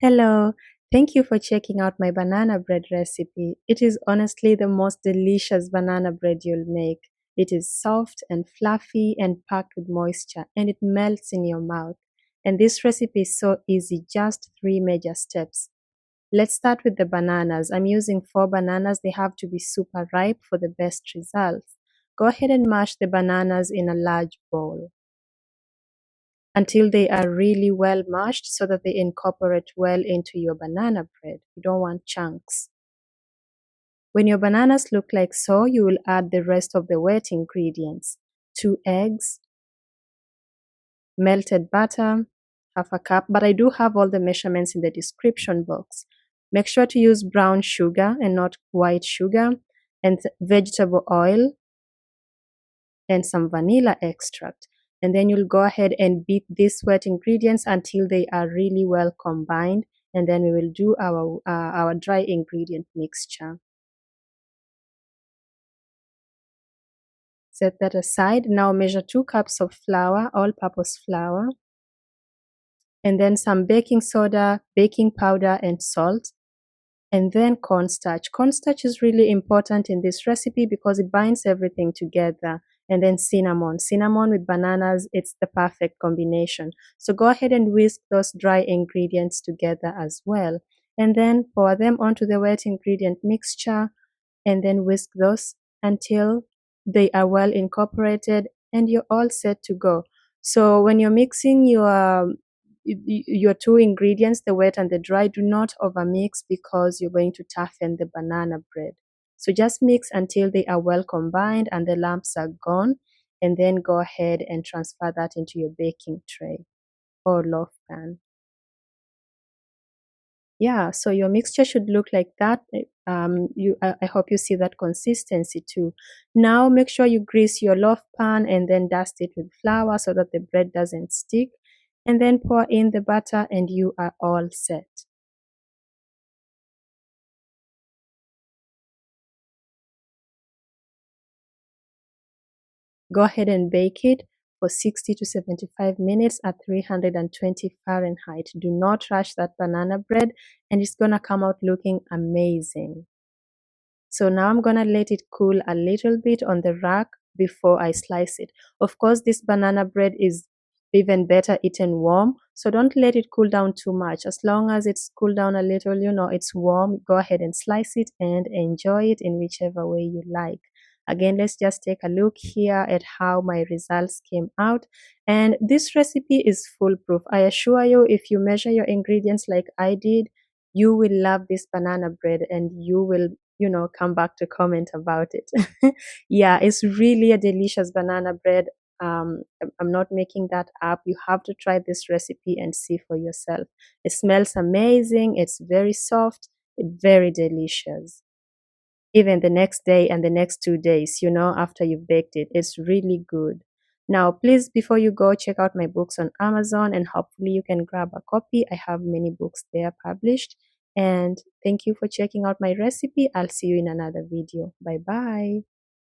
Hello, thank you for checking out my banana bread recipe. It is honestly the most delicious banana bread you'll make. It is soft and fluffy and packed with moisture, and it melts in your mouth. And this recipe is so easy, just 3 major steps. Let's start with the bananas. I'm using 4 bananas. They have to be super ripe for the best results. Go ahead and mash the bananas in a large bowl until they are really well mashed so that they incorporate well into your banana bread. You don't want chunks. When your bananas look like so, you will add the rest of the wet ingredients. 2 eggs, melted butter, half a cup, but I do have all the measurements in the description box. Make sure to use brown sugar and not white sugar, and vegetable oil, and some vanilla extract. And then you'll go ahead and beat these wet ingredients until they are really well combined. And then we will do our dry ingredient mixture. Set that aside. Now measure 2 cups of flour, all-purpose flour, and then some baking soda, baking powder, and salt. And then cornstarch. Cornstarch is really important in this recipe because it binds everything together. And then cinnamon. Cinnamon with bananas, it's the perfect combination. So go ahead and whisk those dry ingredients together as well. And then pour them onto the wet ingredient mixture and then whisk those until they are well incorporated and you're all set to go. So when you're mixing your 2 ingredients, the wet and the dry, do not overmix because you're going to toughen the banana bread. So just mix until they are well combined and the lumps are gone, and then go ahead and transfer that into your baking tray or loaf pan. Yeah, so your mixture should look like that. I hope you see that consistency too. Now make sure you grease your loaf pan and then dust it with flour so that the bread doesn't stick. And then pour in the butter and you are all set. Go ahead and bake it for 60 to 75 minutes at 320 Fahrenheit. Do not rush that banana bread and it's gonna come out looking amazing. So now I'm gonna let it cool a little bit on the rack before I slice it. Of course, this banana bread is even better eaten warm, so don't let it cool down too much. As long as it's cooled down a little, it's warm, go ahead and slice it and enjoy it in whichever way you like. Again, let's just take a look here at how my results came out. And this recipe is foolproof. I assure you, if you measure your ingredients like I did, you will love this banana bread and you will come back to comment about it. Yeah, it's really a delicious banana bread. I'm not making that up. You have to try this recipe and see for yourself. It smells amazing. It's very soft, very delicious. Even the next day and the next 2 days, after you've baked it, it's really good. Now, please, before you go, check out my books on Amazon and hopefully you can grab a copy. I have many books there published. And thank you for checking out my recipe. I'll see you in another video. Bye bye.